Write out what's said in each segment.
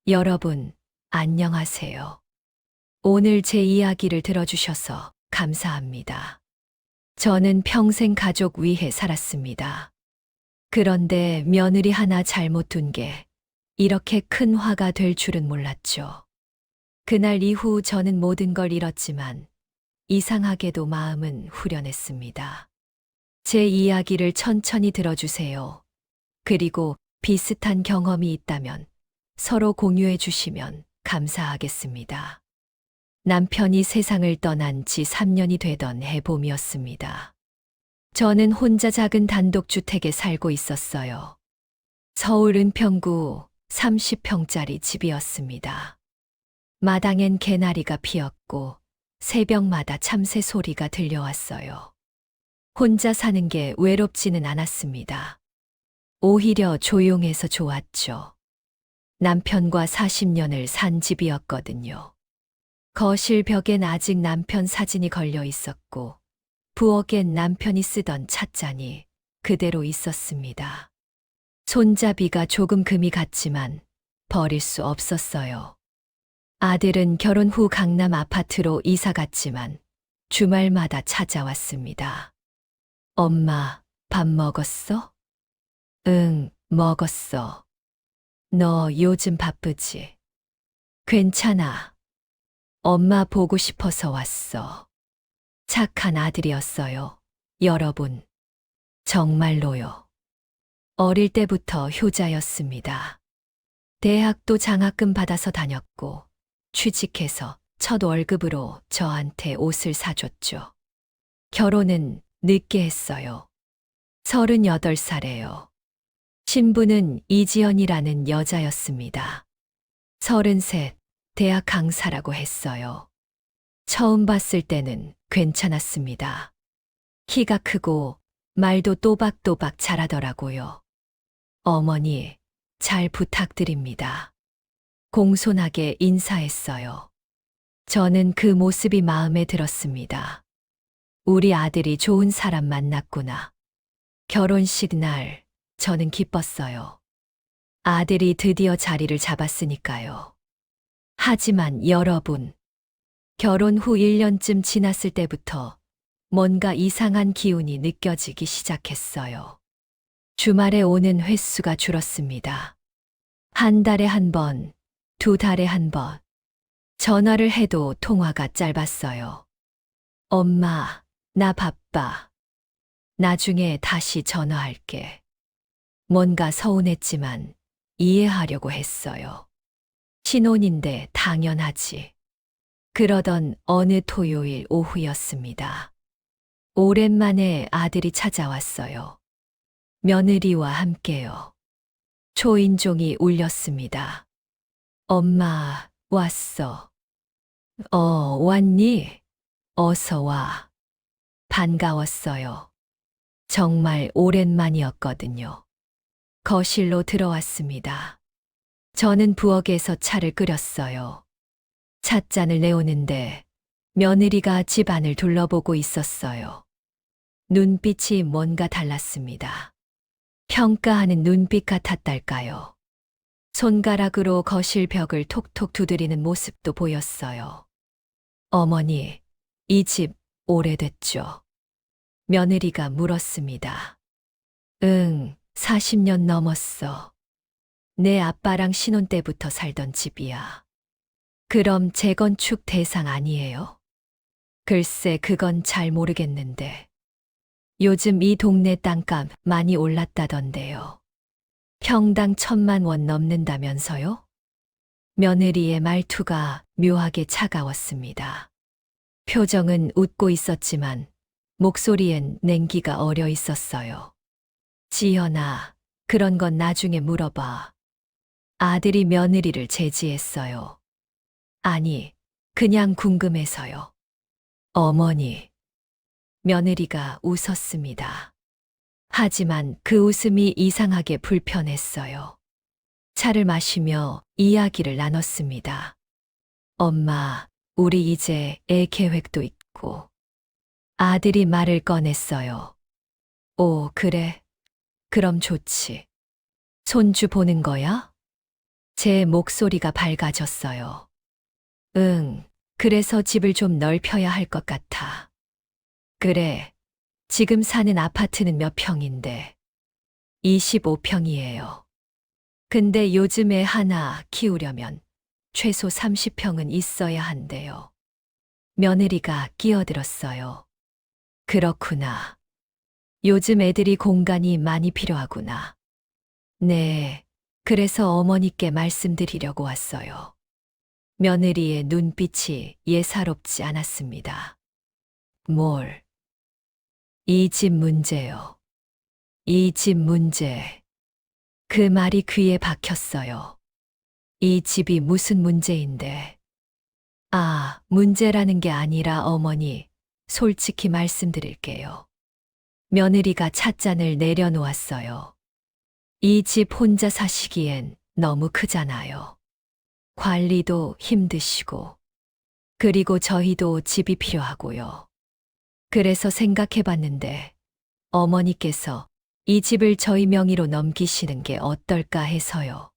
여러분, 안녕하세요. 오늘 제 이야기를 들어주셔서 감사합니다. 저는 평생 가족 위해 살았습니다. 그런데 며느리 하나 잘못 둔 게 이렇게 큰 화가 될 줄은 몰랐죠. 그날 이후 저는 모든 걸 잃었지만 이상하게도 마음은 후련했습니다. 제 이야기를 천천히 들어주세요. 그리고 비슷한 경험이 있다면 서로 공유해 주시면 감사하겠습니다. 남편이 세상을 떠난 지 3년이 되던 해봄이었습니다. 저는 혼자 작은 단독주택에 살고 있었어요. 서울 은평구 30평짜리 집이었습니다. 마당엔 개나리가 피었고 새벽마다 참새 소리가 들려왔어요. 혼자 사는 게 외롭지는 않았습니다. 오히려 조용해서 좋았죠. 남편과 40년을 산 집이었거든요. 거실 벽엔 아직 남편 사진이 걸려 있었고, 부엌엔 남편이 쓰던 찻잔이 그대로 있었습니다. 손잡이가 조금 금이 갔지만 버릴 수 없었어요. 아들은 결혼 후 강남 아파트로 이사 갔지만 주말마다 찾아왔습니다. 엄마, 밥 먹었어? 응, 먹었어. 너 요즘 바쁘지? 괜찮아. 엄마 보고 싶어서 왔어. 착한 아들이었어요. 여러분, 정말로요. 어릴 때부터 효자였습니다. 대학도 장학금 받아서 다녔고, 취직해서 첫 월급으로 저한테 옷을 사줬죠. 결혼은 늦게 했어요. 38살에요. 신부는 이지연이라는 여자였습니다. 33, 대학 강사라고 했어요. 처음 봤을 때는 괜찮았습니다. 키가 크고 말도 또박또박 잘하더라고요. 어머니, 잘 부탁드립니다. 공손하게 인사했어요. 저는 그 모습이 마음에 들었습니다. 우리 아들이 좋은 사람 만났구나. 결혼식 날, 저는 기뻤어요. 아들이 드디어 자리를 잡았으니까요. 하지만 여러분, 결혼 후 1년쯤 지났을 때부터 뭔가 이상한 기운이 느껴지기 시작했어요. 주말에 오는 횟수가 줄었습니다. 한 달에 한 번, 두 달에 한 번. 전화를 해도 통화가 짧았어요. 엄마, 나 바빠. 나중에 다시 전화할게. 뭔가 서운했지만 이해하려고 했어요. 신혼인데 당연하지. 그러던 어느 토요일 오후였습니다. 오랜만에 아들이 찾아왔어요. 며느리와 함께요. 초인종이 울렸습니다. 엄마, 왔어. 왔니? 어서 와. 반가웠어요. 정말 오랜만이었거든요. 거실로 들어왔습니다. 저는 부엌에서 차를 끓였어요. 찻잔을 내오는데 며느리가 집안을 둘러보고 있었어요. 눈빛이 뭔가 달랐습니다. 평가하는 눈빛 같았달까요? 손가락으로 거실 벽을 톡톡 두드리는 모습도 보였어요. 어머니, 이 집 오래됐죠? 며느리가 물었습니다. 응, 40년 넘었어. 내 아빠랑 신혼 때부터 살던 집이야. 그럼 재건축 대상 아니에요? 글쎄, 그건 잘 모르겠는데. 요즘 이 동네 땅값 많이 올랐다던데요. 평당 1,000만 원 넘는다면서요? 며느리의 말투가 묘하게 차가웠습니다. 표정은 웃고 있었지만 목소리엔 냉기가 어려 있었어요. 지연아, 그런 건 나중에 물어봐. 아들이 며느리를 제지했어요. 아니, 그냥 궁금해서요. 어머니. 며느리가 웃었습니다. 하지만 그 웃음이 이상하게 불편했어요. 차를 마시며 이야기를 나눴습니다. 엄마, 우리 이제 애 계획도 있고. 아들이 말을 꺼냈어요. 오, 그래? 그럼 좋지. 손주 보는 거야? 제 목소리가 밝아졌어요. 응, 그래서 집을 좀 넓혀야 할 것 같아. 그래, 지금 사는 아파트는 몇 평인데? 25평이에요. 근데 요즘에 하나 키우려면 최소 30평은 있어야 한대요. 며느리가 끼어들었어요. 그렇구나. 요즘 애들이 공간이 많이 필요하구나. 네, 그래서 어머니께 말씀드리려고 왔어요. 며느리의 눈빛이 예사롭지 않았습니다. 뭘? 이 집 문제요. 이 집 문제. 그 말이 귀에 박혔어요. 이 집이 무슨 문제인데. 아, 문제라는 게 아니라 어머니, 솔직히 말씀드릴게요. 며느리가 찻잔을 내려놓았어요. 이 집 혼자 사시기엔 너무 크잖아요. 관리도 힘드시고, 그리고 저희도 집이 필요하고요. 그래서 생각해 봤는데, 어머니께서 이 집을 저희 명의로 넘기시는 게 어떨까 해서요.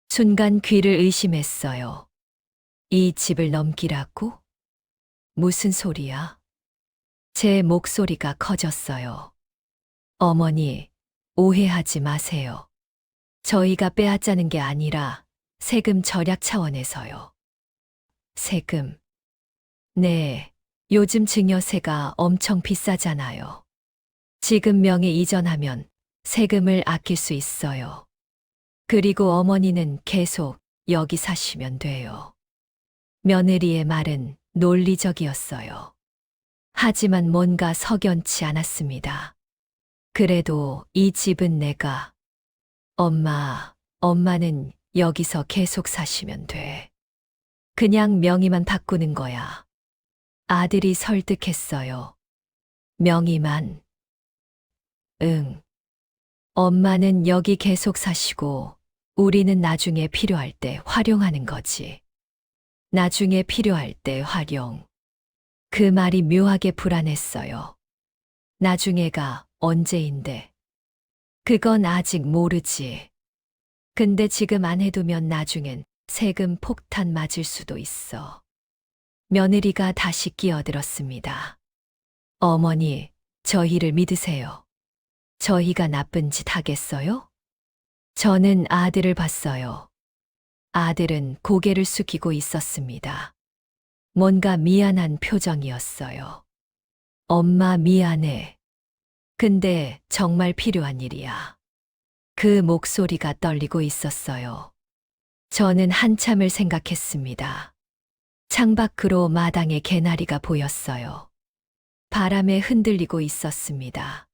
순간 귀를 의심했어요. 이 집을 넘기라고? 무슨 소리야? 제 목소리가 커졌어요. 어머니, 오해하지 마세요. 저희가 빼앗자는 게 아니라 세금 절약 차원에서요. 세금. 네, 요즘 증여세가 엄청 비싸잖아요. 지금 명의 이전하면 세금을 아낄 수 있어요. 그리고 어머니는 계속 여기 사시면 돼요. 며느리의 말은 논리적이었어요. 하지만 뭔가 석연치 않았습니다. 그래도 이 집은 내가, 엄마는 여기서 계속 사시면 돼. 그냥 명의만 바꾸는 거야. 아들이 설득했어요. 명의만. 응. 엄마는 여기 계속 사시고 우리는 나중에 필요할 때 활용하는 거지. 나중에 필요할 때 활용. 그 말이 묘하게 불안했어요. 나중에가 언제인데. 그건 아직 모르지. 근데 지금 안 해두면 나중엔 세금 폭탄 맞을 수도 있어. 며느리가 다시 끼어들었습니다. 어머니, 저희를 믿으세요. 저희가 나쁜 짓 하겠어요? 저는 아들을 봤어요. 아들은 고개를 숙이고 있었습니다. 뭔가 미안한 표정이었어요. 엄마 미안해. 근데 정말 필요한 일이야. 그 목소리가 떨리고 있었어요. 저는 한참을 생각했습니다. 창밖으로 마당에 개나리가 보였어요. 바람에 흔들리고 있었습니다.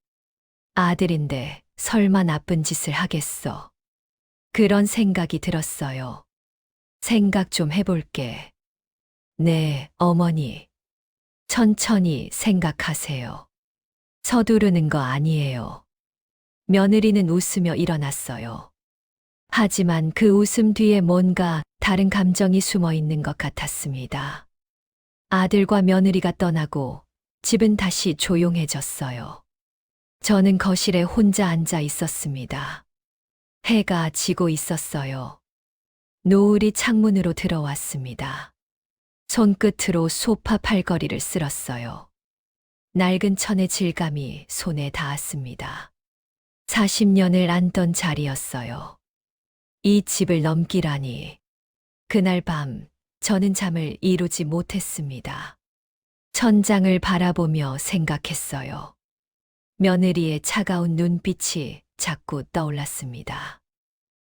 아들인데 설마 나쁜 짓을 하겠어. 그런 생각이 들었어요. 생각 좀 해볼게. 네, 어머니. 천천히 생각하세요. 서두르는 거 아니에요. 며느리는 웃으며 일어났어요. 하지만 그 웃음 뒤에 뭔가 다른 감정이 숨어 있는 것 같았습니다. 아들과 며느리가 떠나고 집은 다시 조용해졌어요. 저는 거실에 혼자 앉아 있었습니다. 해가 지고 있었어요. 노을이 창문으로 들어왔습니다. 손끝으로 소파 팔걸이를 쓸었어요. 낡은 천의 질감이 손에 닿았습니다. 40년을 앉던 자리였어요. 이 집을 넘기라니. 그날 밤 저는 잠을 이루지 못했습니다. 천장을 바라보며 생각했어요. 며느리의 차가운 눈빛이 자꾸 떠올랐습니다.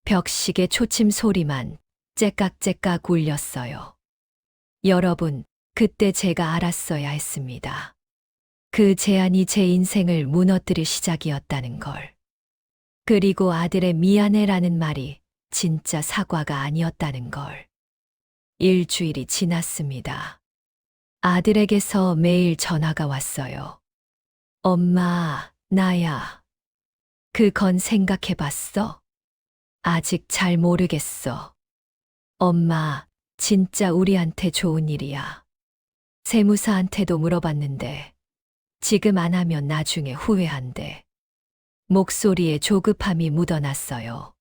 벽식의 초침 소리만 째깍째깍 울렸어요. 여러분, 그때 제가 알았어야 했습니다. 그 제안이 제 인생을 무너뜨릴 시작이었다는 걸. 그리고 아들의 미안해라는 말이 진짜 사과가 아니었다는 걸. 일주일이 지났습니다. 아들에게서 매일 전화가 왔어요. 엄마, 나야. 그건 생각해 봤어? 아직 잘 모르겠어. 엄마, 진짜 우리한테 좋은 일이야. 세무사한테도 물어봤는데 지금 안 하면 나중에 후회한대. 목소리에 조급함이 묻어났어요.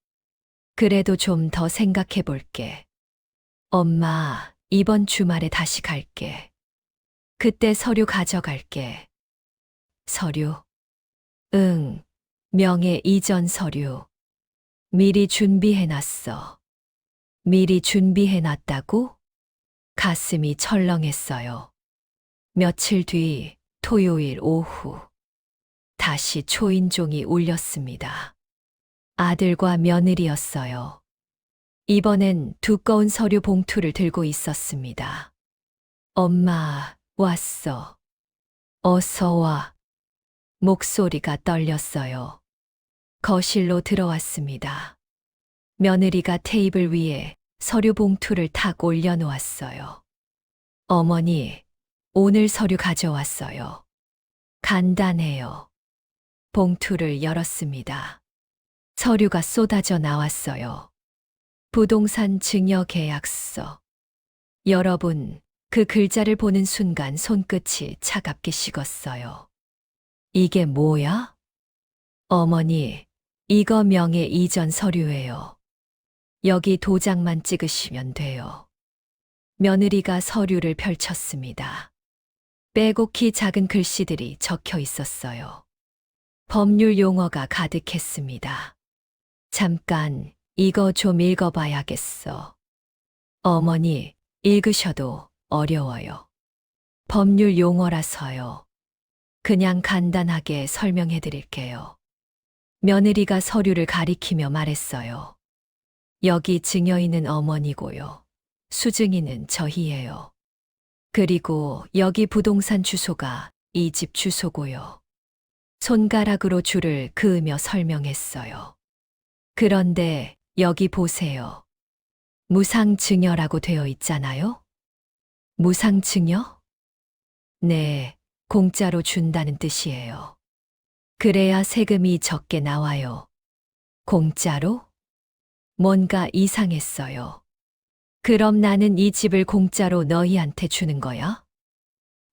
그래도 좀 더 생각해 볼게. 엄마, 이번 주말에 다시 갈게. 그때 서류 가져갈게. 서류? 응, 명예 이전 서류. 미리 준비해놨어. 미리 준비해놨다고? 가슴이 철렁했어요. 며칠 뒤 토요일 오후. 다시 초인종이 울렸습니다. 아들과 며느리였어요. 이번엔 두꺼운 서류 봉투를 들고 있었습니다. 엄마, 왔어. 어서 와. 목소리가 떨렸어요. 거실로 들어왔습니다. 며느리가 테이블 위에 서류 봉투를 탁 올려놓았어요. 어머니, 오늘 서류 가져왔어요. 간단해요. 봉투를 열었습니다. 서류가 쏟아져 나왔어요. 부동산 증여 계약서. 여러분, 그 글자를 보는 순간 손끝이 차갑게 식었어요. 이게 뭐야? 어머니, 이거 명예 이전 서류예요. 여기 도장만 찍으시면 돼요. 며느리가 서류를 펼쳤습니다. 빼곡히 작은 글씨들이 적혀 있었어요. 법률 용어가 가득했습니다. 잠깐, 이거 좀 읽어봐야겠어. 어머니, 읽으셔도 어려워요. 법률 용어라서요. 그냥 간단하게 설명해 드릴게요. 며느리가 서류를 가리키며 말했어요. 여기 증여인은 어머니고요. 수증인은 저희예요. 그리고 여기 부동산 주소가 이 집 주소고요. 손가락으로 줄을 그으며 설명했어요. 그런데 여기 보세요. 무상증여라고 되어 있잖아요? 무상증여? 네, 공짜로 준다는 뜻이에요. 그래야 세금이 적게 나와요. 공짜로? 뭔가 이상했어요. 그럼 나는 이 집을 공짜로 너희한테 주는 거야?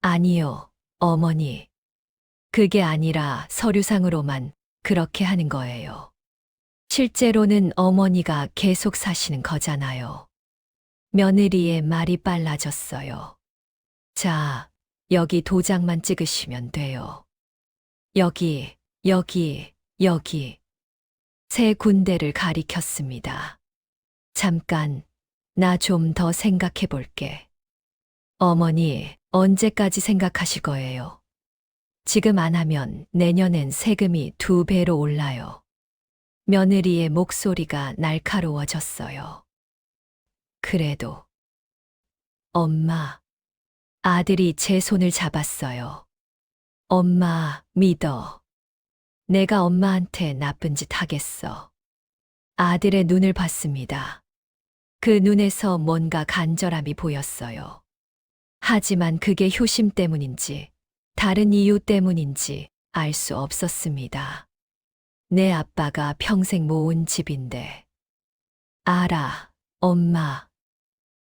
아니요, 어머니. 그게 아니라 서류상으로만 그렇게 하는 거예요. 실제로는 어머니가 계속 사시는 거잖아요. 며느리의 말이 빨라졌어요. 자, 여기 도장만 찍으시면 돼요. 여기, 여기, 여기. 세 군데를 가리켰습니다. 잠깐, 나 좀 더 생각해 볼게. 어머니, 언제까지 생각하실 거예요? 지금 안 하면 내년엔 세금이 2배로 올라요. 며느리의 목소리가 날카로워졌어요. 그래도. 엄마. 아들이 제 손을 잡았어요. 엄마, 믿어. 내가 엄마한테 나쁜 짓 하겠어. 아들의 눈을 봤습니다. 그 눈에서 뭔가 간절함이 보였어요. 하지만 그게 효심 때문인지 다른 이유 때문인지 알 수 없었습니다. 내 아빠가 평생 모은 집인데. 알아, 엄마.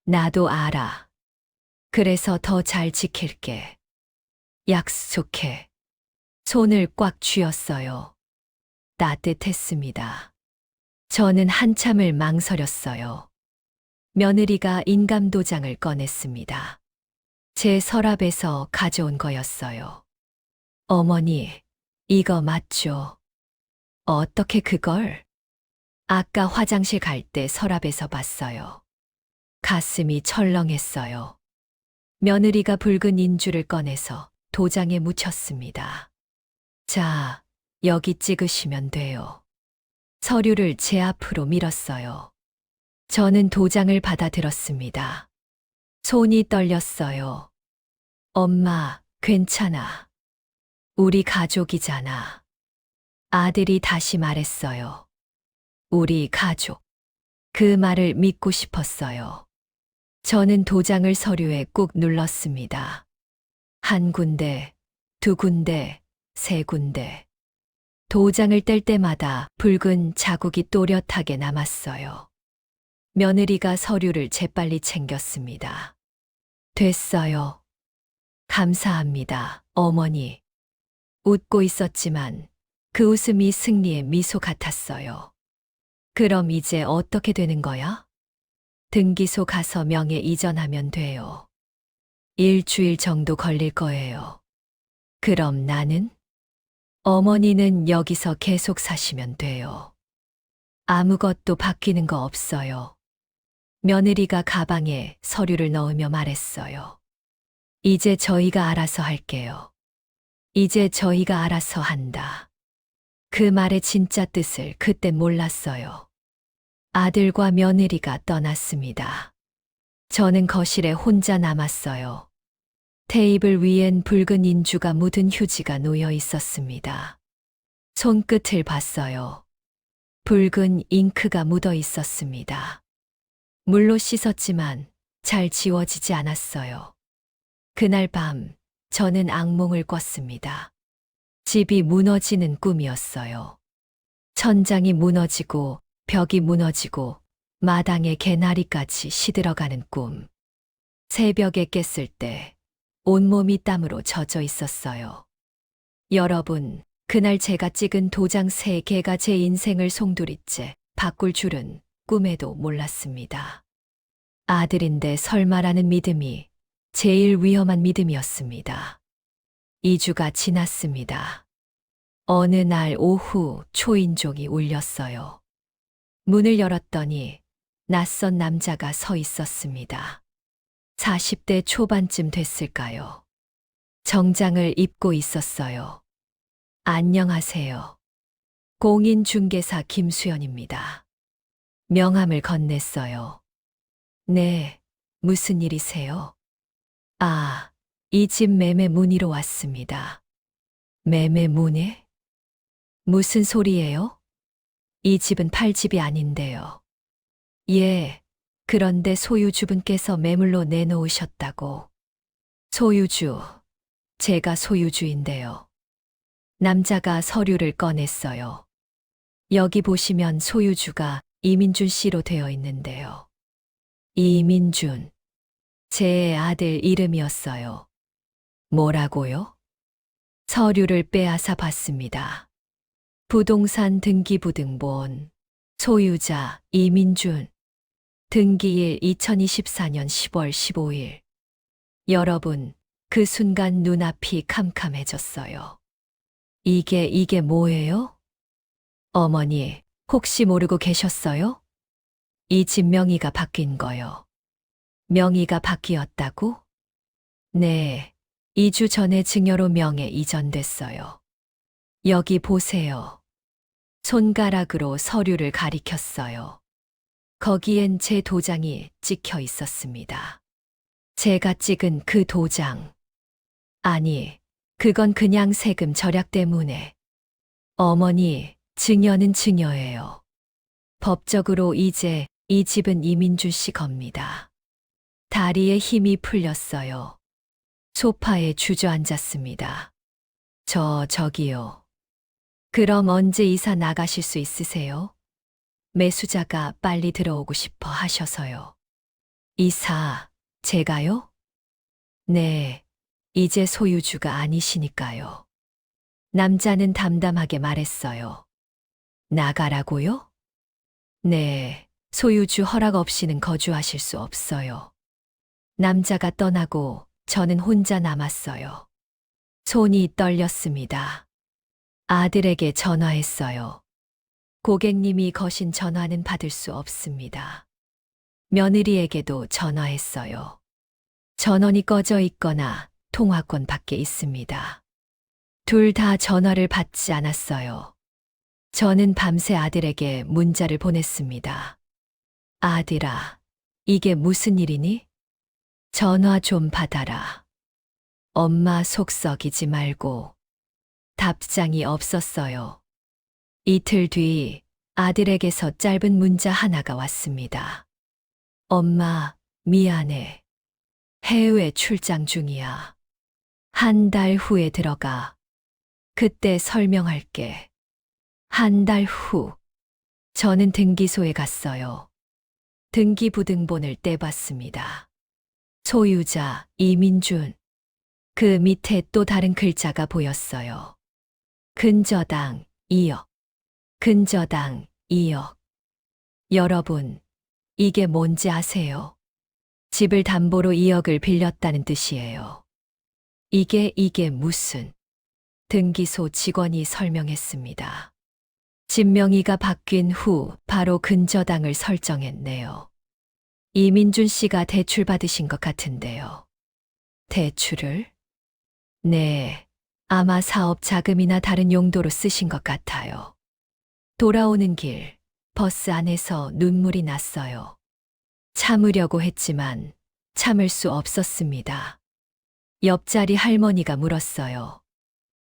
나도 알아. 그래서 더 잘 지킬게. 약속해. 손을 꽉 쥐었어요. 따뜻했습니다. 저는 한참을 망설였어요. 며느리가 인감도장을 꺼냈습니다. 제 서랍에서 가져온 거였어요. 어머니, 이거 맞죠? 어떻게 그걸? 아까 화장실 갈 때 서랍에서 봤어요. 가슴이 철렁했어요. 며느리가 붉은 인주를 꺼내서 도장에 묻혔습니다. 자, 여기 찍으시면 돼요. 서류를 제 앞으로 밀었어요. 저는 도장을 받아들었습니다. 손이 떨렸어요. 엄마, 괜찮아. 우리 가족이잖아. 아들이 다시 말했어요. 우리 가족. 그 말을 믿고 싶었어요. 저는 도장을 서류에 꾹 눌렀습니다. 한 군데, 두 군데, 세 군데. 도장을 뗄 때마다 붉은 자국이 또렷하게 남았어요. 며느리가 서류를 재빨리 챙겼습니다. 됐어요. 감사합니다, 어머니. 웃고 있었지만 그 웃음이 승리의 미소 같았어요. 그럼 이제 어떻게 되는 거야? 등기소 가서 명예 이전하면 돼요. 일주일 정도 걸릴 거예요. 그럼 나는? 어머니는 여기서 계속 사시면 돼요. 아무것도 바뀌는 거 없어요. 며느리가 가방에 서류를 넣으며 말했어요. 이제 저희가 알아서 할게요. 이제 저희가 알아서 한다. 그 말의 진짜 뜻을 그땐 몰랐어요. 아들과 며느리가 떠났습니다. 저는 거실에 혼자 남았어요. 테이블 위엔 붉은 인주가 묻은 휴지가 놓여 있었습니다. 손끝을 봤어요. 붉은 잉크가 묻어 있었습니다. 물로 씻었지만 잘 지워지지 않았어요. 그날 밤 저는 악몽을 꿨습니다. 집이 무너지는 꿈이었어요. 천장이 무너지고 벽이 무너지고 마당에 개나리까지 시들어가는 꿈. 새벽에 깼을 때 온몸이 땀으로 젖어 있었어요. 여러분, 그날 제가 찍은 도장 3개가 제 인생을 송두리째 바꿀 줄은 꿈에도 몰랐습니다. 아들인데 설마라는 믿음이 제일 위험한 믿음이었습니다. 2주가 지났습니다. 어느 날 오후 초인종이 울렸어요. 문을 열었더니 낯선 남자가 서 있었습니다. 40대 초반쯤 됐을까요? 정장을 입고 있었어요. 안녕하세요. 공인중개사 김수연입니다. 명함을 건넸어요. 네, 무슨 일이세요? 아, 이 집 매매 문의로 왔습니다. 매매 문의? 무슨 소리예요? 이 집은 팔 집이 아닌데요. 예, 그런데 소유주분께서 매물로 내놓으셨다고. 소유주, 제가 소유주인데요. 남자가 서류를 꺼냈어요. 여기 보시면 소유주가 이민준 씨로 되어 있는데요. 이민준, 제 아들 이름이었어요. 뭐라고요? 서류를 빼앗아 봤습니다. 부동산 등기부등본, 소유자 이민준, 등기일 2024년 10월 15일. 여러분, 그 순간 눈앞이 캄캄해졌어요. 이게 뭐예요? 어머니, 혹시 모르고 계셨어요? 이 집 명의가 바뀐 거요. 명의가 바뀌었다고? 네, 2주 전에 증여로 명예 이전됐어요. 여기 보세요. 손가락으로 서류를 가리켰어요. 거기엔 제 도장이 찍혀 있었습니다. 제가 찍은 그 도장. 아니, 그건 그냥 세금 절약 때문에. 어머니, 증여는 증여예요. 법적으로 이제 이 집은 이민준 씨 겁니다. 다리에 힘이 풀렸어요. 소파에 주저앉았습니다. 저기요. 그럼 언제 이사 나가실 수 있으세요? 매수자가 빨리 들어오고 싶어 하셔서요. 이사, 제가요? 네, 이제 소유주가 아니시니까요. 남자는 담담하게 말했어요. 나가라고요? 네, 소유주 허락 없이는 거주하실 수 없어요. 남자가 떠나고 저는 혼자 남았어요. 손이 떨렸습니다. 아들에게 전화했어요. 고객님이 거신 전화는 받을 수 없습니다. 며느리에게도 전화했어요. 전원이 꺼져 있거나 통화권 밖에 있습니다. 둘 다 전화를 받지 않았어요. 저는 밤새 아들에게 문자를 보냈습니다. 아들아, 이게 무슨 일이니? 전화 좀 받아라. 엄마 속 썩이지 말고. 답장이 없었어요. 이틀 뒤 아들에게서 짧은 문자 하나가 왔습니다. 엄마, 미안해. 해외 출장 중이야. 한 달 후에 들어가. 그때 설명할게. 한 달 후. 저는 등기소에 갔어요. 등기부등본을 떼봤습니다. 소유자 이민준. 그 밑에 또 다른 글자가 보였어요. 근저당 2억. 근저당 2억. 여러분, 이게 뭔지 아세요? 집을 담보로 2억을 빌렸다는 뜻이에요. 이게 무슨? 등기소 직원이 설명했습니다. 집 명의가 바뀐 후 바로 근저당을 설정했네요. 이민준 씨가 대출 받으신 것 같은데요. 대출을? 네, 아마 사업 자금이나 다른 용도로 쓰신 것 같아요. 돌아오는 길, 버스 안에서 눈물이 났어요. 참으려고 했지만 참을 수 없었습니다. 옆자리 할머니가 물었어요.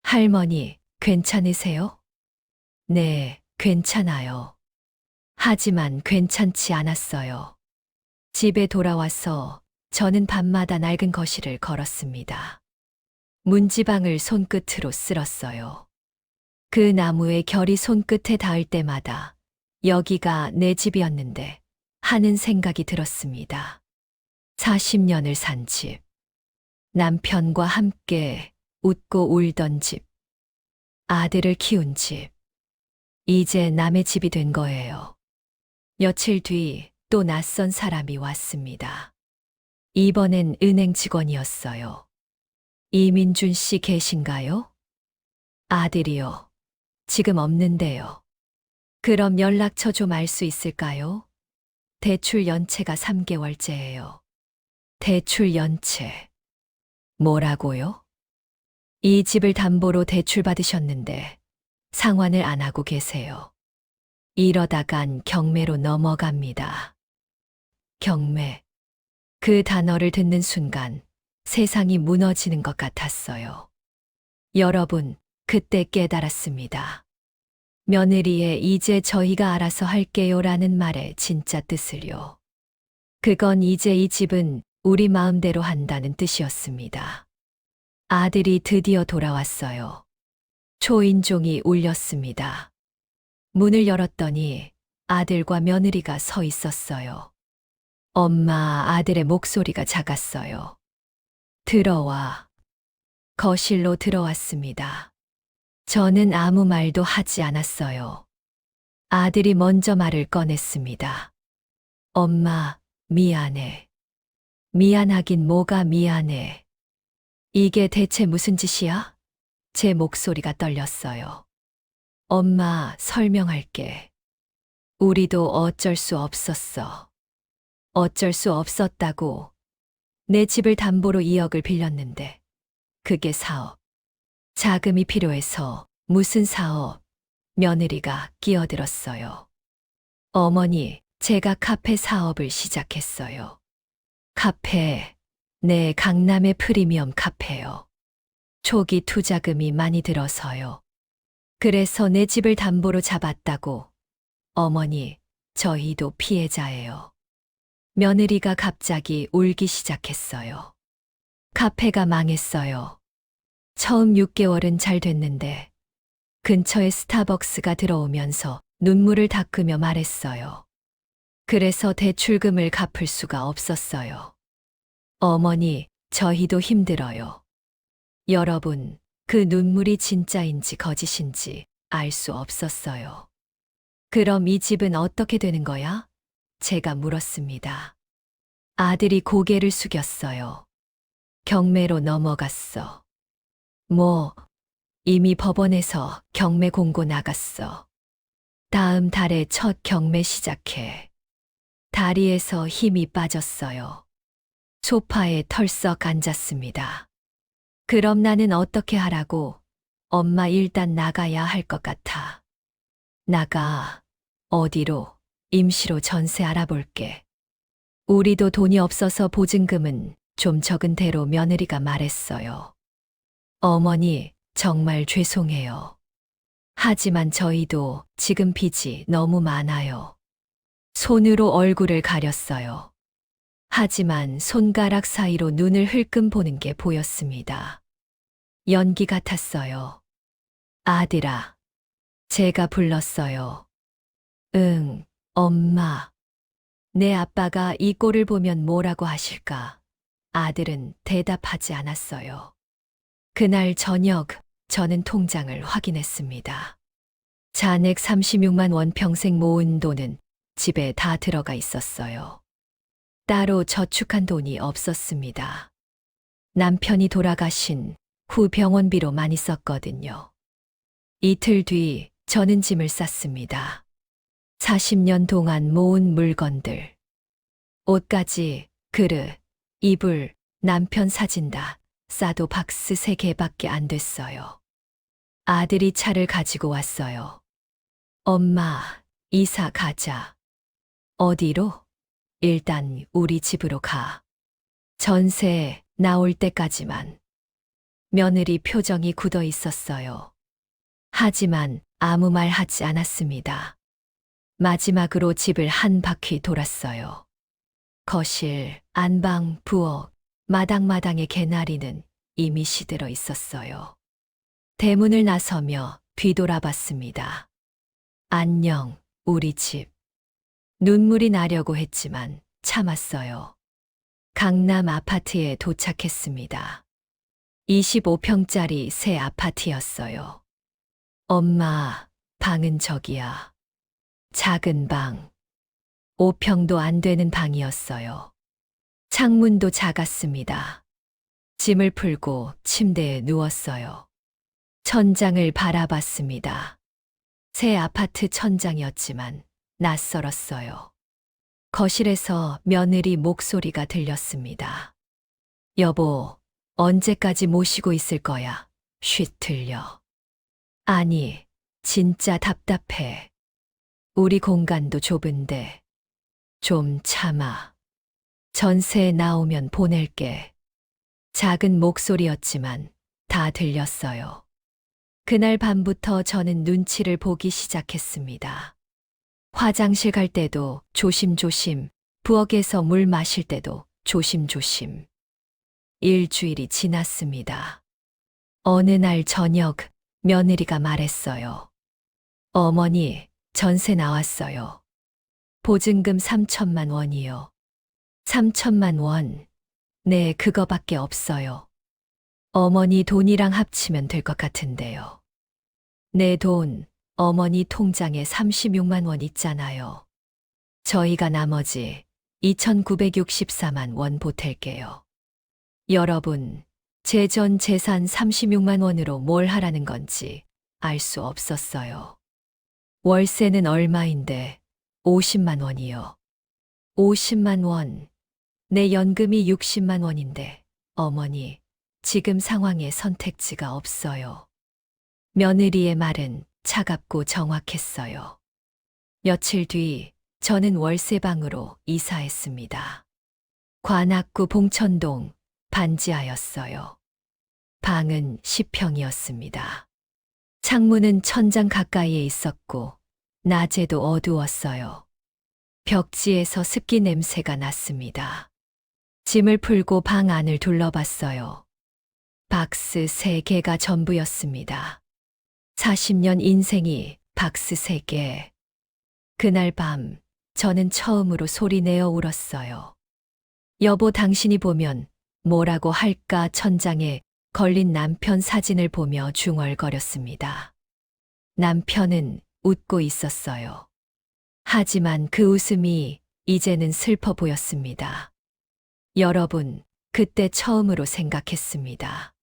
할머니, 괜찮으세요? 네, 괜찮아요. 하지만 괜찮지 않았어요. 집에 돌아와서 저는 밤마다 낡은 거실을 걸었습니다. 문지방을 손끝으로 쓸었어요. 그 나무의 결이 손끝에 닿을 때마다 여기가 내 집이었는데 하는 생각이 들었습니다. 40년을 산 집. 남편과 함께 웃고 울던 집. 아들을 키운 집. 이제 남의 집이 된 거예요. 며칠 뒤 또 낯선 사람이 왔습니다. 이번엔 은행 직원이었어요. 이민준 씨 계신가요? 아들이요. 지금 없는데요. 그럼 연락처 좀 알 수 있을까요? 대출 연체가 3개월째예요. 대출 연체. 뭐라고요? 이 집을 담보로 대출 받으셨는데 상환을 안 하고 계세요. 이러다간 경매로 넘어갑니다. 경매. 그 단어를 듣는 순간 세상이 무너지는 것 같았어요. 여러분, 그때 깨달았습니다. 며느리의 이제 저희가 알아서 할게요라는 말의 진짜 뜻을요. 그건 이제 이 집은 우리 마음대로 한다는 뜻이었습니다. 아들이 드디어 돌아왔어요. 초인종이 울렸습니다. 문을 열었더니 아들과 며느리가 서 있었어요. 엄마, 아들의 목소리가 작았어요. 들어와. 거실로 들어왔습니다. 저는 아무 말도 하지 않았어요. 아들이 먼저 말을 꺼냈습니다. 엄마, 미안해. 미안하긴 뭐가 미안해. 이게 대체 무슨 짓이야? 제 목소리가 떨렸어요. 엄마, 설명할게. 우리도 어쩔 수 없었어. 어쩔 수 없었다고. 내 집을 담보로 2억을 빌렸는데 그게 사업. 자금이 필요해서. 무슨 사업? 며느리가 끼어들었어요. 어머니, 제가 카페 사업을 시작했어요. 카페. 네, 강남의 프리미엄 카페요. 초기 투자금이 많이 들어서요. 그래서 내 집을 담보로 잡았다고. 어머니, 저희도 피해자예요. 며느리가 갑자기 울기 시작했어요. 카페가 망했어요. 처음 6개월은 잘 됐는데 근처에 스타벅스가 들어오면서 눈물을 닦으며 말했어요. 그래서 대출금을 갚을 수가 없었어요. 어머니, 저희도 힘들어요. 여러분, 그 눈물이 진짜인지 거짓인지 알 수 없었어요. 그럼 이 집은 어떻게 되는 거야? 제가 물었습니다. 아들이 고개를 숙였어요. 경매로 넘어갔어. 뭐, 이미 법원에서 경매 공고 나갔어. 다음 달에 첫 경매 시작해. 다리에서 힘이 빠졌어요. 소파에 털썩 앉았습니다. 그럼 나는 어떻게 하라고? 엄마, 일단 나가야 할 것 같아. 나가. 어디로? 임시로 전세 알아볼게. 우리도 돈이 없어서 보증금은 좀 적은 대로 며느리가 말했어요. 어머니, 정말 죄송해요. 하지만 저희도 지금 빚이 너무 많아요. 손으로 얼굴을 가렸어요. 하지만 손가락 사이로 눈을 흘끔 보는 게 보였습니다. 연기 같았어요. 아들아. 제가 불렀어요. 응, 엄마. 내 아빠가 이 꼴을 보면 뭐라고 하실까? 아들은 대답하지 않았어요. 그날 저녁, 저는 통장을 확인했습니다. 잔액 36만 원, 평생 모은 돈은 집에 다 들어가 있었어요. 따로 저축한 돈이 없었습니다. 남편이 돌아가신 후 병원비로 많이 썼거든요. 이틀 뒤 저는 짐을 쌌습니다. 40년 동안 모은 물건들, 옷가지, 그릇, 이불, 남편 사진 다 싸도 박스 3개밖에 안 됐어요. 아들이 차를 가지고 왔어요. 엄마, 이사 가자. 어디로? 일단 우리 집으로 가. 전세 나올 때까지만. 며느리 표정이 굳어 있었어요. 하지만 아무 말 하지 않았습니다. 마지막으로 집을 한 바퀴 돌았어요. 거실, 안방, 부엌, 마당마당의 개나리는 이미 시들어 있었어요. 대문을 나서며 뒤돌아봤습니다. 안녕, 우리 집. 눈물이 나려고 했지만 참았어요. 강남 아파트에 도착했습니다. 25평짜리 새 아파트였어요. 엄마, 방은 저기야. 작은 방. 5평도 안 되는 방이었어요. 창문도 작았습니다. 짐을 풀고 침대에 누웠어요. 천장을 바라봤습니다. 새 아파트 천장이었지만 낯설었어요. 거실에서 며느리 목소리가 들렸습니다. 여보, 언제까지 모시고 있을 거야? 쉿 들려. 아니, 진짜 답답해. 우리 공간도 좁은데. 좀 참아. 전세 나오면 보낼게. 작은 목소리였지만 다 들렸어요. 그날 밤부터 저는 눈치를 보기 시작했습니다. 화장실 갈 때도 조심조심, 부엌에서 물 마실 때도 조심조심. 일주일이 지났습니다. 어느 날 저녁 며느리가 말했어요. 어머니, 전세 나왔어요. 보증금 3천만 원이요. 3천만 원. 네, 그거밖에 없어요. 어머니 돈이랑 합치면 될 것 같은데요. 내 돈, 어머니 통장에 36만 원 있잖아요. 저희가 나머지 2,964만 원 보탤게요. 여러분, 제 전 재산 36만 원으로 뭘 하라는 건지 알 수 없었어요. 월세는 얼마인데 50만 원이요. 50만 원. 내 연금이 60만 원인데, 어머니, 지금 상황에 선택지가 없어요. 며느리의 말은 차갑고 정확했어요. 며칠 뒤 저는 월세방으로 이사했습니다. 관악구 봉천동 반지하였어요. 방은 10평이었습니다. 창문은 천장 가까이에 있었고 낮에도 어두웠어요. 벽지에서 습기 냄새가 났습니다. 짐을 풀고 방 안을 둘러봤어요. 박스 3개가 전부였습니다. 40년 인생이 박스 3개. 그날 밤 저는 처음으로 소리내어 울었어요. 여보, 당신이 보면 뭐라고 할까? 천장에 걸린 남편 사진을 보며 중얼거렸습니다. 남편은 웃고 있었어요. 하지만 그 웃음이 이제는 슬퍼 보였습니다. 여러분, 그때 처음으로 생각했습니다.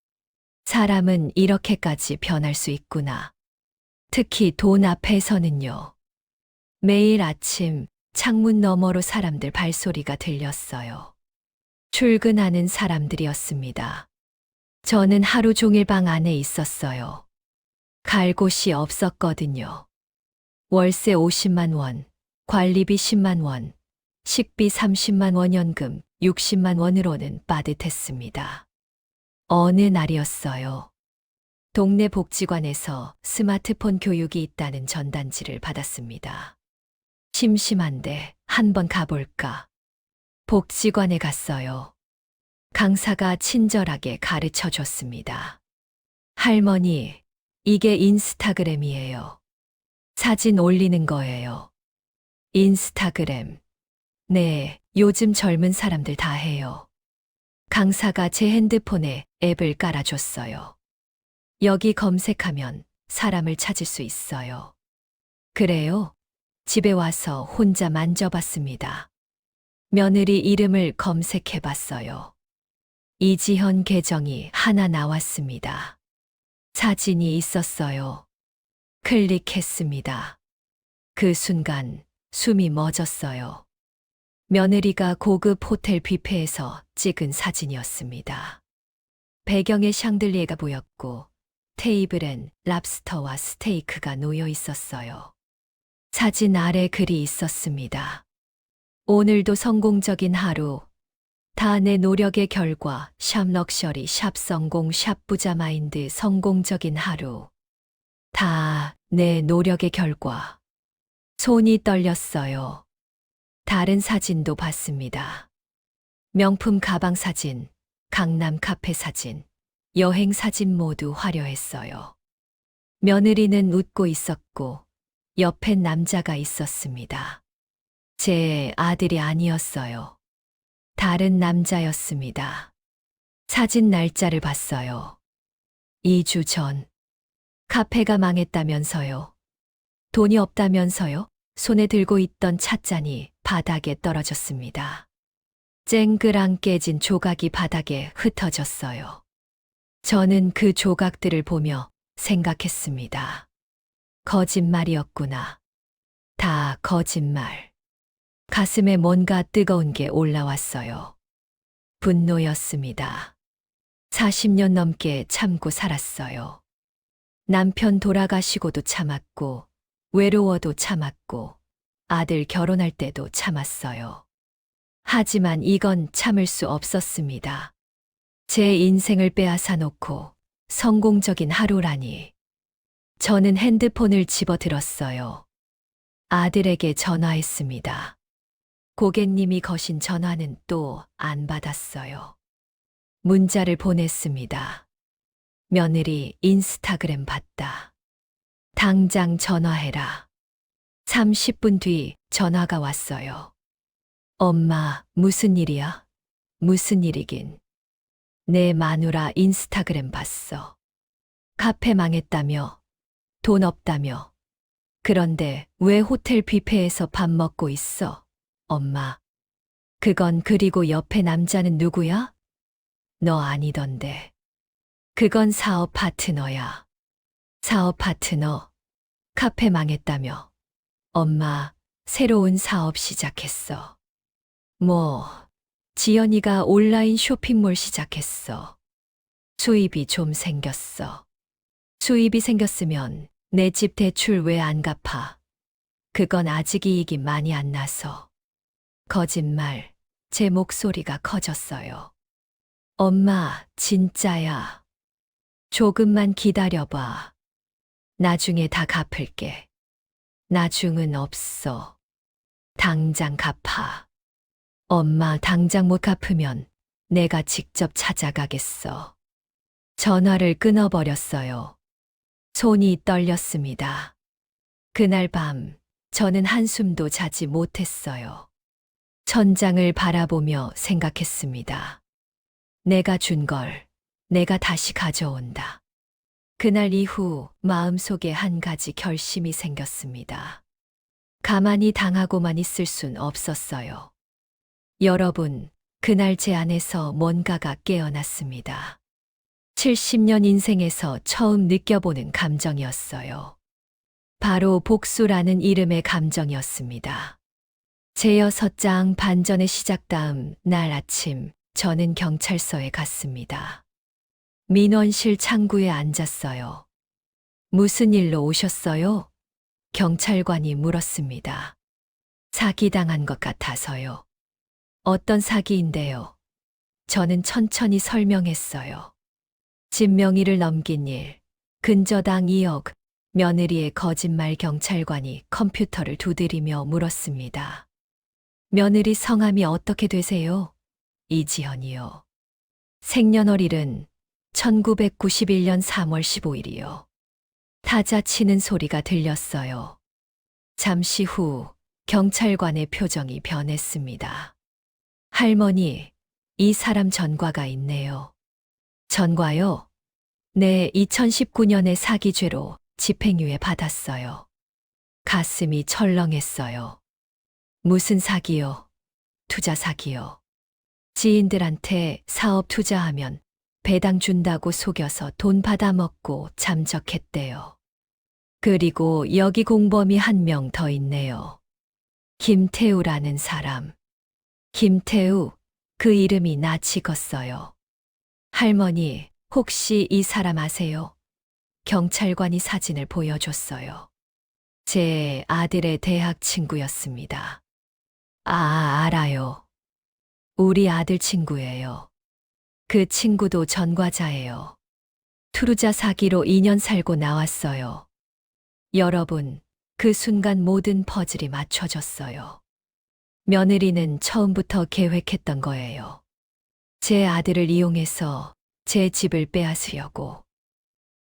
사람은 이렇게까지 변할 수 있구나. 특히 돈 앞에서는요. 매일 아침 창문 너머로 사람들 발소리가 들렸어요. 출근하는 사람들이었습니다. 저는 하루 종일 방 안에 있었어요. 갈 곳이 없었거든요. 월세 50만 원, 관리비 10만 원, 식비 30만 원, 연금 60만 원으로는 빠듯했습니다. 어느 날이었어요. 동네 복지관에서 스마트폰 교육이 있다는 전단지를 받았습니다. 심심한데 한번 가볼까? 복지관에 갔어요. 강사가 친절하게 가르쳐 줬습니다. 할머니, 이게 인스타그램이에요. 사진 올리는 거예요. 인스타그램. 네, 요즘 젊은 사람들 다 해요. 강사가 제 핸드폰에 앱을 깔아줬어요. 여기 검색하면 사람을 찾을 수 있어요. 그래요? 집에 와서 혼자 만져봤습니다. 며느리 이름을 검색해 봤어요. 이지현 계정이 하나 나왔습니다. 사진이 있었어요. 클릭했습니다. 그 순간 숨이 멎었어요. 며느리가 고급 호텔 뷔페에서 찍은 사진이었습니다. 배경에 샹들리에가 보였고 테이블엔 랍스터와 스테이크가 놓여 있었어요. 사진 아래 글이 있었습니다. 오늘도 성공적인 하루. 다 내 노력의 결과. 샵 럭셔리, 샵 성공, 샵 부자 마인드. 성공적인 하루. 다 내 노력의 결과. 손이 떨렸어요. 다른 사진도 봤습니다. 명품 가방 사진, 강남 카페 사진, 여행 사진 모두 화려했어요. 며느리는 웃고 있었고 옆엔 남자가 있었습니다. 제 아들이 아니었어요. 다른 남자였습니다. 사진 날짜를 봤어요. 2주 전. 카페가 망했다면서요. 돈이 없다면서요. 손에 들고 있던 찻잔이 바닥에 떨어졌습니다. 쨍그랑 깨진 조각이 바닥에 흩어졌어요. 저는 그 조각들을 보며 생각했습니다. 거짓말이었구나. 다 거짓말. 가슴에 뭔가 뜨거운 게 올라왔어요. 분노였습니다. 40년 넘게 참고 살았어요. 남편 돌아가시고도 참았고, 외로워도 참았고, 아들 결혼할 때도 참았어요. 하지만 이건 참을 수 없었습니다. 제 인생을 빼앗아 놓고 성공적인 하루라니. 저는 핸드폰을 집어들었어요. 아들에게 전화했습니다. 고객님이 거신 전화는 또 안 받았어요. 문자를 보냈습니다. 며느리 인스타그램 봤다. 당장 전화해라. 30분 뒤 전화가 왔어요. 엄마, 무슨 일이야? 무슨 일이긴. 내 마누라 인스타그램 봤어. 카페 망했다며. 돈 없다며. 그런데 왜 호텔 뷔페에서 밥 먹고 있어? 엄마. 그건 그리고 옆에 남자는 누구야? 너 아니던데. 그건 사업 파트너야. 사업 파트너. 카페 망했다며. 엄마, 새로운 사업 시작했어. 뭐, 지연이가 온라인 쇼핑몰 시작했어. 수입이 좀 생겼어. 수입이 생겼으면 내 집 대출 왜 안 갚아? 그건 아직 이익이 많이 안 나서. 거짓말, 제 목소리가 커졌어요. 엄마, 진짜야. 조금만 기다려봐. 나중에 다 갚을게. 나중은 없어. 당장 갚아. 엄마, 당장 못 갚으면 내가 직접 찾아가겠어. 전화를 끊어버렸어요. 손이 떨렸습니다. 그날 밤 저는 한숨도 자지 못했어요. 천장을 바라보며 생각했습니다. 내가 준 걸 내가 다시 가져온다. 그날 이후 마음속에 한 가지 결심이 생겼습니다. 가만히 당하고만 있을 순 없었어요. 여러분, 그날 제 안에서 뭔가가 깨어났습니다. 70년 인생에서 처음 느껴보는 감정이었어요. 바로 복수라는 이름의 감정이었습니다. 제 6장 반전의 시작 다음 날 아침, 저는 경찰서에 갔습니다. 민원실 창구에 앉았어요. 무슨 일로 오셨어요? 경찰관이 물었습니다. 사기당한 것 같아서요. 어떤 사기인데요? 저는 천천히 설명했어요. 집 명의를 넘긴 일, 근저당 2억, 며느리의 거짓말. 경찰관이 컴퓨터를 두드리며 물었습니다. 며느리 성함이 어떻게 되세요? 이지연이요. 생년월일은 1991년 3월 15일이요. 타자 치는 소리가 들렸어요. 잠시 후 경찰관의 표정이 변했습니다. 할머니, 이 사람 전과가 있네요. 전과요? 네, 2019년에 사기죄로 집행유예 받았어요. 가슴이 철렁했어요. 무슨 사기요? 투자 사기요. 지인들한테 사업 투자하면 배당 준다고 속여서 돈 받아먹고 잠적했대요. 그리고 여기 공범이 한 명 더 있네요. 김태우라는 사람. 김태우, 그 이름이 나 찍었어요. 할머니, 혹시 이 사람 아세요? 경찰관이 사진을 보여줬어요. 제 아들의 대학 친구였습니다. 아, 알아요. 우리 아들 친구예요. 그 친구도 전과자예요. 투르자 사기로 2년 살고 나왔어요. 여러분, 그 순간 모든 퍼즐이 맞춰졌어요. 며느리는 처음부터 계획했던 거예요. 제 아들을 이용해서 제 집을 빼앗으려고.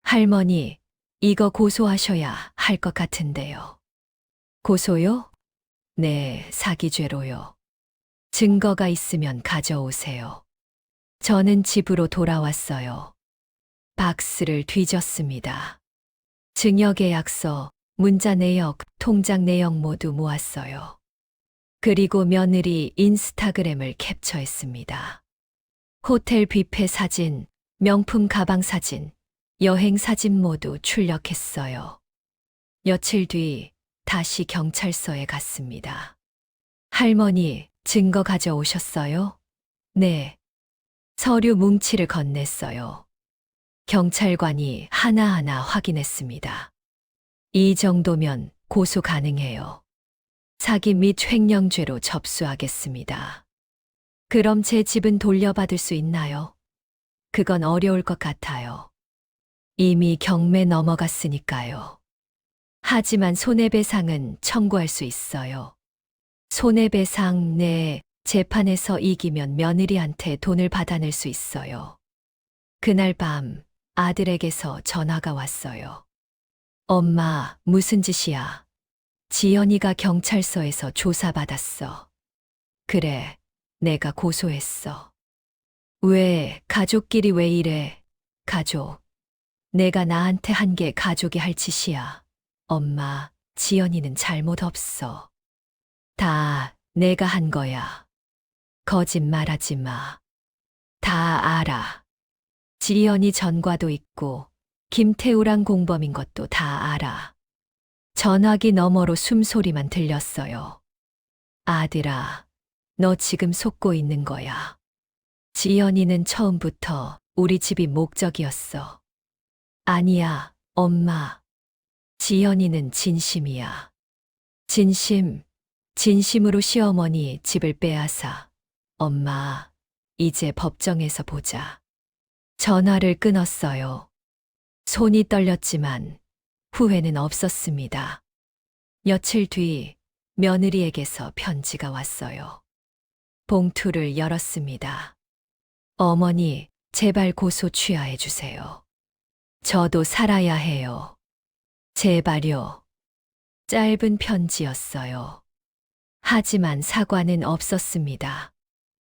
할머니, 이거 고소하셔야 할 것 같은데요. 고소요? 네, 사기죄로요. 증거가 있으면 가져오세요. 저는 집으로 돌아왔어요. 박스를 뒤졌습니다. 증여계약서, 문자 내역, 통장 내역 모두 모았어요. 그리고 며느리 인스타그램을 캡처했습니다. 호텔 뷔페 사진, 명품 가방 사진, 여행 사진 모두 출력했어요. 며칠 뒤 다시 경찰서에 갔습니다. 할머니, 증거 가져오셨어요? 네. 서류 뭉치를 건넸어요. 경찰관이 하나하나 확인했습니다. 이 정도면 고소 가능해요. 사기 및 횡령죄로 접수하겠습니다. 그럼 제 집은 돌려받을 수 있나요? 그건 어려울 것 같아요. 이미 경매 넘어갔으니까요. 하지만 손해배상은 청구할 수 있어요. 손해배상, 네, 재판에서 이기면 며느리한테 돈을 받아낼 수 있어요. 그날 밤 아들에게서 전화가 왔어요. 엄마, 무슨 짓이야? 지연이가 경찰서에서 조사받았어. 그래, 내가 고소했어. 왜, 가족끼리 왜 이래? 가족. 내가 나한테 한 게 가족이 할 짓이야. 엄마, 지연이는 잘못 없어. 다 내가 한 거야. 거짓말하지 마. 다 알아. 지연이 전과도 있고 김태우랑 공범인 것도 다 알아. 전화기 너머로 숨소리만 들렸어요. 아들아, 너 지금 속고 있는 거야. 지연이는 처음부터 우리 집이 목적이었어. 아니야, 엄마. 지연이는 진심이야. 진심, 진심으로 시어머니 집을 빼앗아. 엄마, 이제 법정에서 보자. 전화를 끊었어요. 손이 떨렸지만 후회는 없었습니다. 며칠 뒤 며느리에게서 편지가 왔어요. 봉투를 열었습니다. 어머니, 제발 고소 취하해 주세요. 저도 살아야 해요. 제발요. 짧은 편지였어요. 하지만 사과는 없었습니다.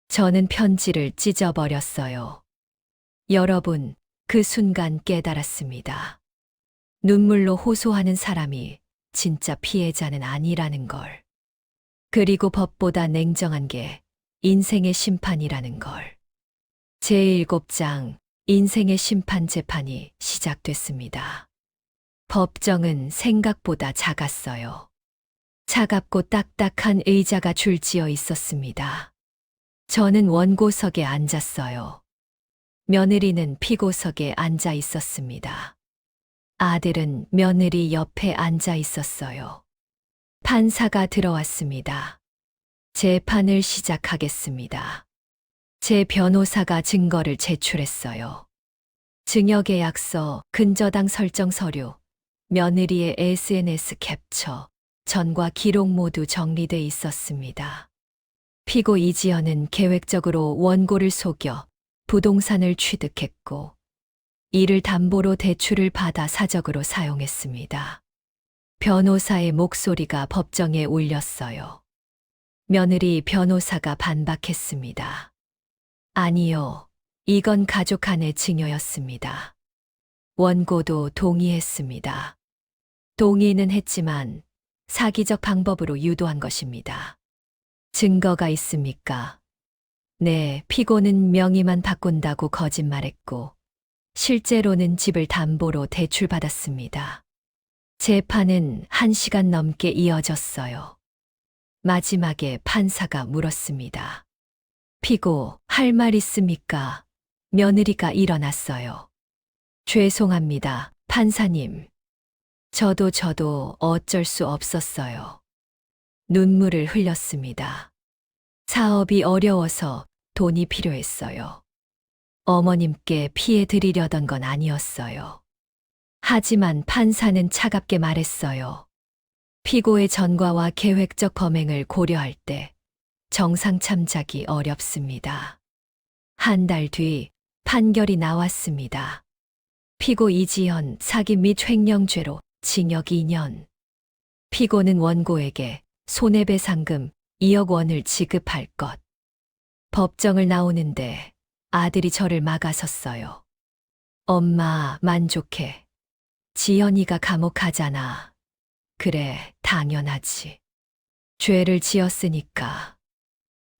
저는 편지를 찢어버렸어요. 여러분, 그 순간 깨달았습니다. 눈물로 호소하는 사람이 진짜 피해자는 아니라는 걸. 그리고 법보다 냉정한 게 인생의 심판이라는 걸. 제7장 인생의 심판 재판이 시작됐습니다. 법정은 생각보다 작았어요. 차갑고 딱딱한 의자가 줄지어 있었습니다. 저는 원고석에 앉았어요. 며느리는 피고석에 앉아 있었습니다. 아들은 며느리 옆에 앉아 있었어요. 판사가 들어왔습니다. 재판을 시작하겠습니다. 제 변호사가 증거를 제출했어요. 증여계약서, 근저당 설정 서류, 며느리의 SNS 캡처, 전과 기록 모두 정리돼 있었습니다. 피고 이지연은 계획적으로 원고를 속여 부동산을 취득했고, 이를 담보로 대출을 받아 사적으로 사용했습니다. 변호사의 목소리가 법정에 울렸어요. 며느리 변호사가 반박했습니다. 아니요, 이건 가족 간의 증여였습니다. 원고도 동의했습니다. 동의는 했지만 사기적 방법으로 유도한 것입니다. 증거가 있습니까? 네, 피고는 명의만 바꾼다고 거짓말했고, 실제로는 집을 담보로 대출받았습니다. 재판은 1시간 넘게 이어졌어요. 마지막에 판사가 물었습니다. 피고, 할 말 있습니까? 며느리가 일어났어요. 죄송합니다, 판사님. 저도 어쩔 수 없었어요. 눈물을 흘렸습니다. 사업이 어려워서 돈이 필요했어요. 어머님께 피해 드리려던 건 아니었어요. 하지만 판사는 차갑게 말했어요. 피고의 전과와 계획적 범행을 고려할 때 정상 참작이 어렵습니다. 한 달 뒤 판결이 나왔습니다. 피고 이지연 사기 및 횡령죄로 징역 2년. 피고는 원고에게 손해배상금 2억 원을 지급할 것. 법정을 나오는데 아들이 저를 막아섰어요. 엄마, 만족해. 지연이가 감옥 가잖아. 그래, 당연하지. 죄를 지었으니까.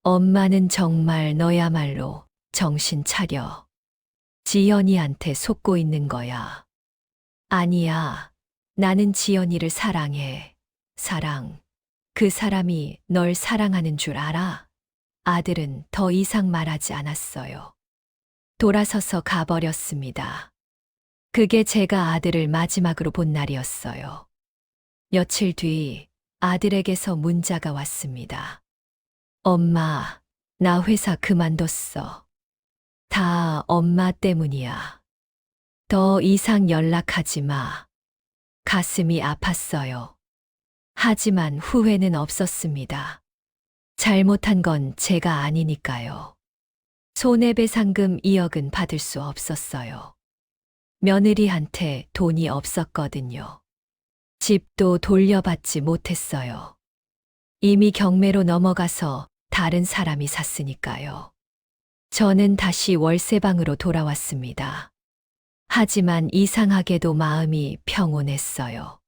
엄마는 정말 너야말로 정신 차려. 지연이한테 속고 있는 거야. 아니야. 나는 지연이를 사랑해. 사랑. 그 사람이 널 사랑하는 줄 알아? 아들은 더 이상 말하지 않았어요. 돌아서서 가버렸습니다. 그게 제가 아들을 마지막으로 본 날이었어요. 며칠 뒤 아들에게서 문자가 왔습니다. 엄마, 나 회사 그만뒀어. 다 엄마 때문이야. 더 이상 연락하지 마. 가슴이 아팠어요. 하지만 후회는 없었습니다. 잘못한 건 제가 아니니까요. 손해배상금 2억은 받을 수 없었어요. 며느리한테 돈이 없었거든요. 집도 돌려받지 못했어요. 이미 경매로 넘어가서 다른 사람이 샀으니까요. 저는 다시 월세방으로 돌아왔습니다. 하지만 이상하게도 마음이 평온했어요.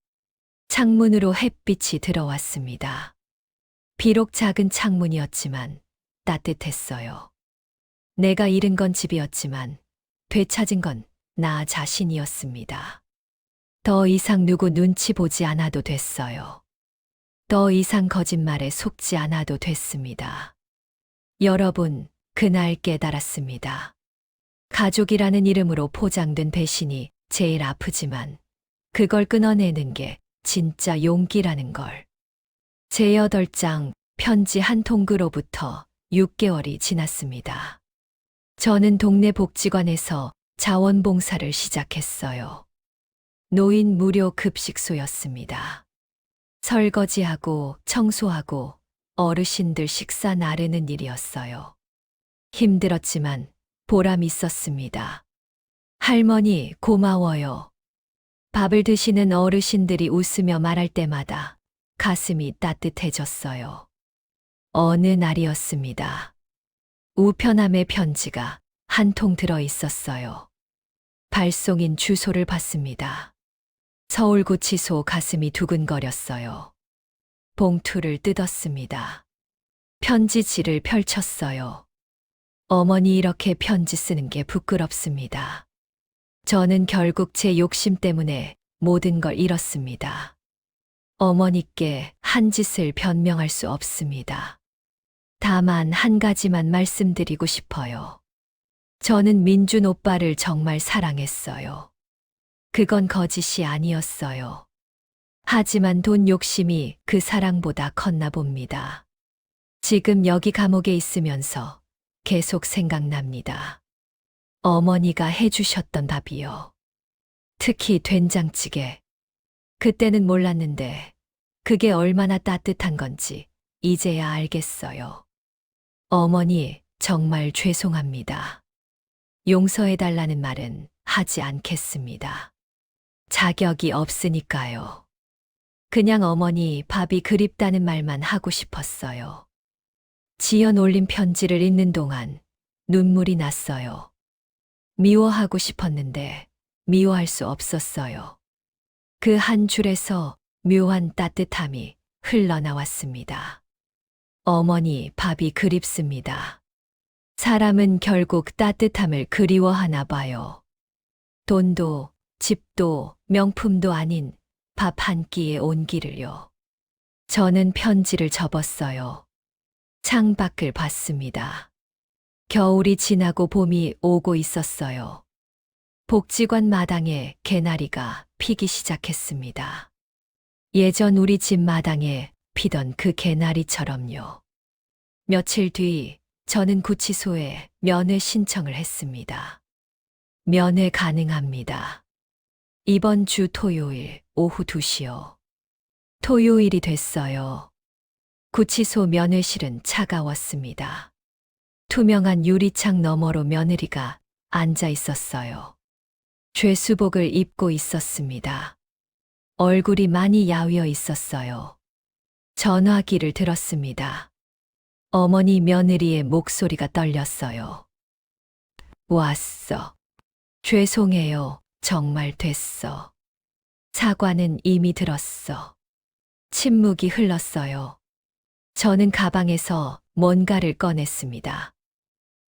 창문으로 햇빛이 들어왔습니다. 비록 작은 창문이었지만 따뜻했어요. 내가 잃은 건 집이었지만 되찾은 건 나 자신이었습니다. 더 이상 누구 눈치 보지 않아도 됐어요. 더 이상 거짓말에 속지 않아도 됐습니다. 여러분, 그날 깨달았습니다. 가족이라는 이름으로 포장된 배신이 제일 아프지만 그걸 끊어내는 게 진짜 용기라는 걸. 제8장 편지 한 통으로부터 6개월이 지났습니다. 저는 동네 복지관에서 자원봉사를 시작했어요. 노인 무료 급식소였습니다. 설거지하고 청소하고 어르신들 식사 나르는 일이었어요. 힘들었지만 보람 있었습니다. 할머니 고마워요. 밥을 드시는 어르신들이 웃으며 말할 때마다 가슴이 따뜻해졌어요. 어느 날이었습니다. 우편함에 편지가 한 통 들어 있었어요. 발송인 주소를 봤습니다. 서울구치소. 가슴이 두근거렸어요. 봉투를 뜯었습니다. 편지지를 펼쳤어요. 어머니 이렇게 편지 쓰는 게 부끄럽습니다. 저는 결국 제 욕심 때문에 모든 걸 잃었습니다. 어머니께 한 짓을 변명할 수 없습니다. 다만 한 가지만 말씀드리고 싶어요. 저는 민준 오빠를 정말 사랑했어요. 그건 거짓이 아니었어요. 하지만 돈 욕심이 그 사랑보다 컸나 봅니다. 지금 여기 감옥에 있으면서 계속 생각납니다. 어머니가 해주셨던 밥이요. 특히 된장찌개. 그때는 몰랐는데 그게 얼마나 따뜻한 건지 이제야 알겠어요. 어머니, 정말 죄송합니다. 용서해달라는 말은 하지 않겠습니다. 자격이 없으니까요. 그냥 어머니 밥이 그립다는 말만 하고 싶었어요. 지연 올린 편지를 읽는 동안 눈물이 났어요. 미워하고 싶었는데 미워할 수 없었어요. 그 한 줄에서 묘한 따뜻함이 흘러나왔습니다. 어머니, 밥이 그립습니다. 사람은 결국 따뜻함을 그리워하나 봐요. 돈도, 집도, 명품도 아닌 밥 한 끼의 온기를요. 저는 편지를 접었어요. 창밖을 봤습니다. 겨울이 지나고 봄이 오고 있었어요. 복지관 마당에 개나리가 피기 시작했습니다. 예전 우리 집 마당에 피던 그 개나리처럼요. 며칠 뒤 저는 구치소에 면회 신청을 했습니다. 면회 가능합니다. 이번 주 토요일 오후 2시요. 토요일이 됐어요. 구치소 면회실은 차가웠습니다. 투명한 유리창 너머로 며느리가 앉아 있었어요. 죄수복을 입고 있었습니다. 얼굴이 많이 야위어 있었어요. 전화기를 들었습니다. 어머니 며느리의 목소리가 떨렸어요. 왔어. 죄송해요. 정말 됐어. 사과는 이미 들었어. 침묵이 흘렀어요. 저는 가방에서 뭔가를 꺼냈습니다.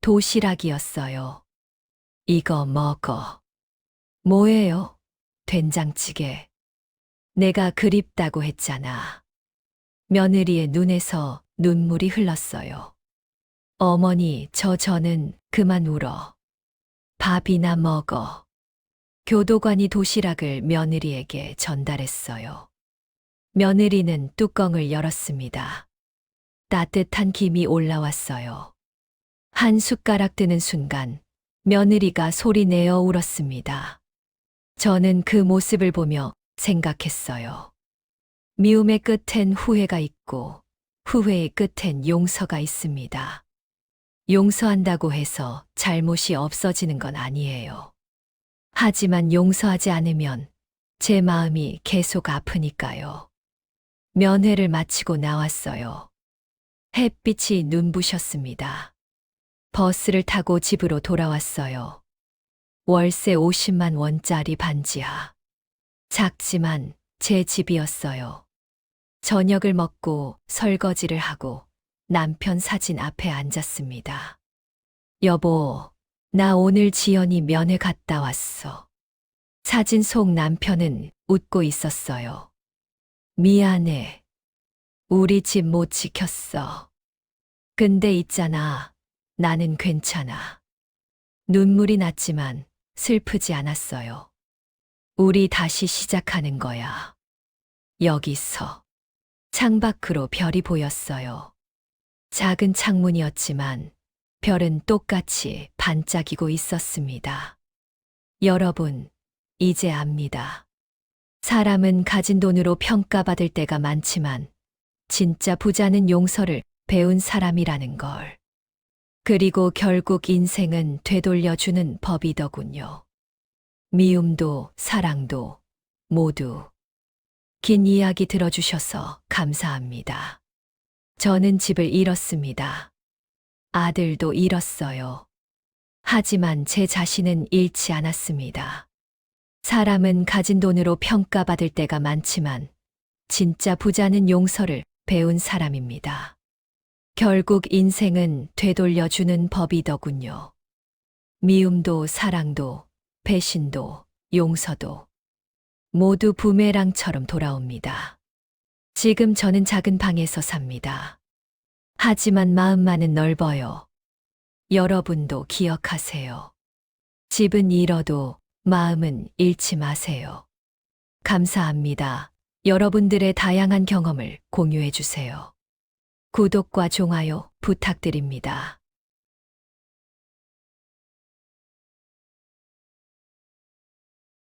도시락이었어요. 이거 먹어. 뭐예요? 된장찌개. 내가 그립다고 했잖아. 며느리의 눈에서 눈물이 흘렀어요. 어머니, 저는 그만 울어. 밥이나 먹어. 교도관이 도시락을 며느리에게 전달했어요. 며느리는 뚜껑을 열었습니다. 따뜻한 김이 올라왔어요. 한 숟가락 뜨는 순간 며느리가 소리내어 울었습니다. 저는 그 모습을 보며 생각했어요. 미움의 끝엔 후회가 있고 후회의 끝엔 용서가 있습니다. 용서한다고 해서 잘못이 없어지는 건 아니에요. 하지만 용서하지 않으면 제 마음이 계속 아프니까요. 면회를 마치고 나왔어요. 햇빛이 눈부셨습니다. 버스를 타고 집으로 돌아왔어요. 월세 50만 원짜리 반지하. 작지만 제 집이었어요. 저녁을 먹고 설거지를 하고 남편 사진 앞에 앉았습니다. 여보, 나 오늘 지연이 면회 갔다 왔어. 사진 속 남편은 웃고 있었어요. 미안해. 우리 집 못 지켰어. 근데 있잖아. 나는 괜찮아. 눈물이 났지만 슬프지 않았어요. 우리 다시 시작하는 거야. 여기서. 창밖으로 별이 보였어요. 작은 창문이었지만 별은 똑같이 반짝이고 있었습니다. 여러분, 이제 압니다. 사람은 가진 돈으로 평가받을 때가 많지만 진짜 부자는 용서를 배운 사람이라는 걸. 그리고 결국 인생은 되돌려주는 법이더군요. 미움도 사랑도 모두. 긴 이야기 들어주셔서 감사합니다. 저는 집을 잃었습니다. 아들도 잃었어요. 하지만 제 자신은 잃지 않았습니다. 사람은 가진 돈으로 평가받을 때가 많지만 진짜 부자는 용서를 배운 사람입니다. 결국 인생은 되돌려주는 법이더군요. 미움도 사랑도 배신도 용서도 모두 부메랑처럼 돌아옵니다. 지금 저는 작은 방에서 삽니다. 하지만 마음만은 넓어요. 여러분도 기억하세요. 집은 잃어도 마음은 잃지 마세요. 감사합니다. 여러분들의 다양한 경험을 공유해 주세요. 구독과 좋아요 부탁드립니다.